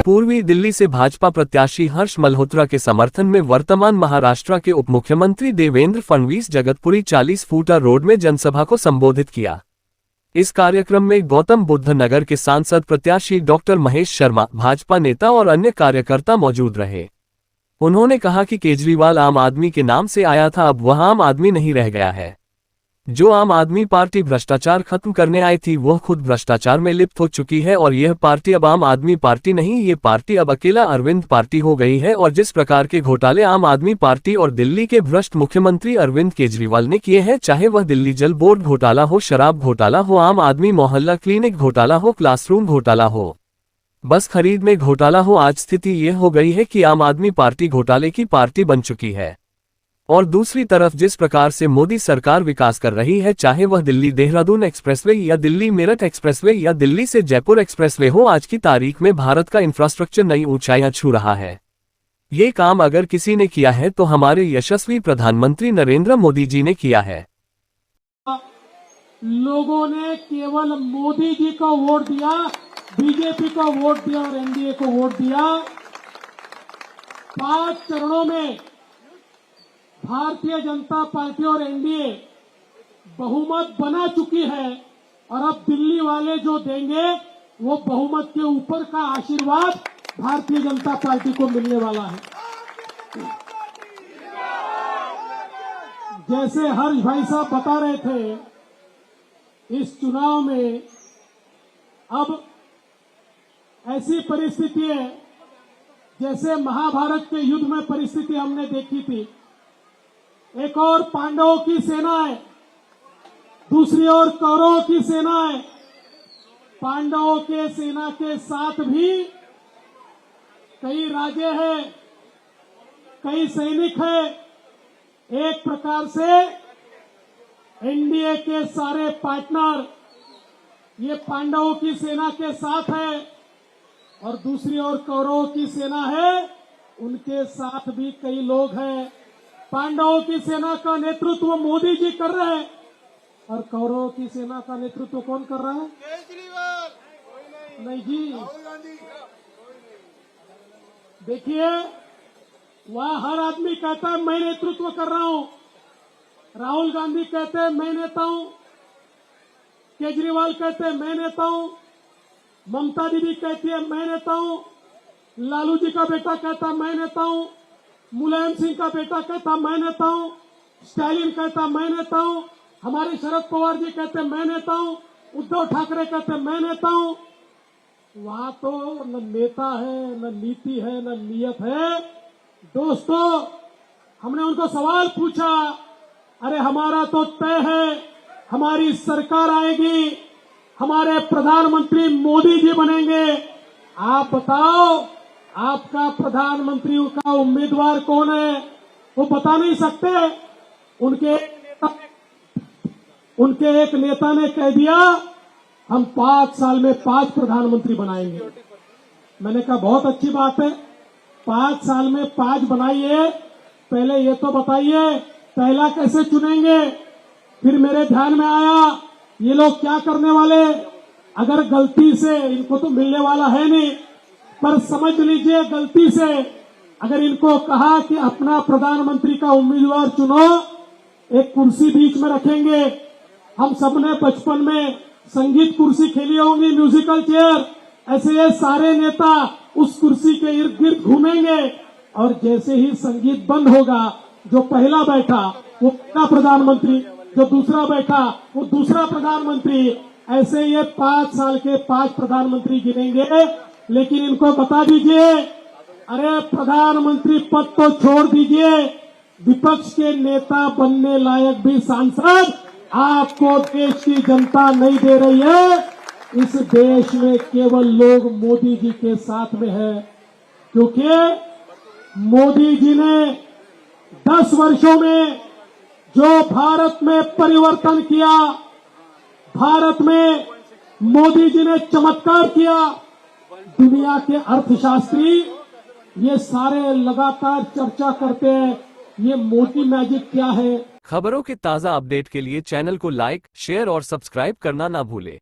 पूर्वी दिल्ली से भाजपा प्रत्याशी हर्ष मल्होत्रा के समर्थन में वर्तमान महाराष्ट्र के उप मुख्यमंत्री देवेंद्र फडणवीस जगतपुरी 40 फूटा रोड में जनसभा को संबोधित किया। इस कार्यक्रम में गौतम बुद्ध नगर के सांसद प्रत्याशी डॉक्टर महेश शर्मा, भाजपा नेता और अन्य कार्यकर्ता मौजूद रहे। उन्होंने कहा कि केजरीवाल आम आदमी के नाम से आया था, अब वह आम आदमी नहीं रह गया है। जो आम आदमी पार्टी भ्रष्टाचार खत्म करने आई थी वह खुद भ्रष्टाचार में लिप्त हो चुकी है और यह पार्टी अब आम आदमी पार्टी नहीं, ये पार्टी अब अकेला अरविंद पार्टी हो गई है। और जिस प्रकार के घोटाले आम आदमी पार्टी और दिल्ली के भ्रष्ट मुख्यमंत्री अरविंद केजरीवाल ने किए हैं, चाहे वह दिल्ली जल बोर्ड घोटाला हो, शराब घोटाला हो, आम आदमी मोहल्ला क्लिनिक घोटाला हो, क्लासरूम घोटाला हो, बस खरीद में घोटाला हो, आज स्थिति यह हो गई है कि आम आदमी पार्टी घोटाले की पार्टी बन चुकी है। और दूसरी तरफ जिस प्रकार से मोदी सरकार विकास कर रही है, चाहे वह दिल्ली देहरादून एक्सप्रेसवे या दिल्ली मेरठ एक्सप्रेसवे या दिल्ली से जयपुर एक्सप्रेसवे हो, आज की तारीख में भारत का इंफ्रास्ट्रक्चर नई ऊंचाइयां छू रहा है। ये काम अगर किसी ने किया है तो हमारे यशस्वी प्रधानमंत्री नरेंद्र मोदी जी ने किया है। लोगों ने केवल मोदी जी को वोट दिया, बीजेपी को वोट दिया और एनडीए को वोट दिया। 5 चरणों में भारतीय जनता पार्टी और एनडीए बहुमत बना चुकी है और अब दिल्ली वाले जो देंगे वो बहुमत के ऊपर का आशीर्वाद भारतीय जनता पार्टी को मिलने वाला है। जैसे हर्ष भाई साहब बता रहे थे, इस चुनाव में अब ऐसी परिस्थिति है जैसे महाभारत के युद्ध में परिस्थिति हमने देखी थी। एक और पांडवों की सेना है, दूसरी ओर कौरवों की सेना है। पांडवों के सेना के साथ भी कई राजे हैं, कई सैनिक हैं। एक प्रकार से एनडीए के सारे पार्टनर ये पांडवों की सेना के साथ है और दूसरी ओर कौरवों की सेना है, उनके साथ भी कई लोग हैं। पांडवों की सेना का नेतृत्व मोदी जी कर रहे हैं और कौरवों की सेना का नेतृत्व कौन कर रहा है? केजरीवाल नहीं जी, राहुल गांधी। देखिए, वह हर आदमी कहता है मैं नेतृत्व कर रहा हूं। राहुल गांधी कहते हैं मैं नेता हूं, केजरीवाल कहते हैं मैं नेता हूं, ममता दीदी कहती है मैं नेता हूं, लालू जी का बेटा कहता मैं नेता हूं, मुलायम सिंह का बेटा कहता मैं नेता हूं, स्टालिन कहता मैं नेता हूं, हमारे शरद पवार जी कहते मैं नेता हूं, उद्धव ठाकरे कहते मैं नेता हूं। वहां तो न नेता है, न नीति है, न नियत है। दोस्तों, हमने उनको सवाल पूछा, अरे हमारा तो तय है, हमारी सरकार आएगी, हमारे प्रधानमंत्री मोदी जी बनेंगे, आप बताओ आपका प्रधानमंत्री का उम्मीदवार कौन है? वो बता नहीं सकते। उनके एक नेता ने कह दिया हम 5 साल में 5 प्रधानमंत्री बनाएंगे। मैंने कहा बहुत अच्छी बात है, 5 साल में 5 बनाइए, पहले ये तो बताइए पहला कैसे चुनेंगे? फिर मेरे ध्यान में आया ये लोग क्या करने वाले, अगर गलती से, इनको तो मिलने वाला है नहीं, पर समझ लीजिए गलती से अगर इनको कहा कि अपना प्रधानमंत्री का उम्मीदवार चुनो, एक कुर्सी बीच में रखेंगे। हम सबने बचपन में संगीत कुर्सी खेली होंगी, म्यूजिकल चेयर, ऐसे ये सारे नेता उस कुर्सी के इर्द गिर्द घूमेंगे और जैसे ही संगीत बंद होगा, जो पहला बैठा वो पहला प्रधानमंत्री, जो दूसरा बैठा वो दूसरा प्रधानमंत्री, ऐसे ये 5 साल के 5 प्रधानमंत्री गिनेंगे। लेकिन इनको बता दीजिए, अरे प्रधानमंत्री पद तो छोड़ दीजिए, विपक्ष के नेता बनने लायक भी सांसद आपको देश की जनता नहीं दे रही है। इस देश में केवल लोग मोदी जी के साथ में है, क्योंकि मोदी जी ने 10 वर्षों में जो भारत में परिवर्तन किया, भारत में मोदी जी ने चमत्कार किया, दुनिया के अर्थशास्त्री ये सारे लगातार चर्चा करते हैं ये मोदी मैजिक क्या है। खबरों के ताज़ा अपडेट के लिए चैनल को लाइक, शेयर और सब्सक्राइब करना ना भूले।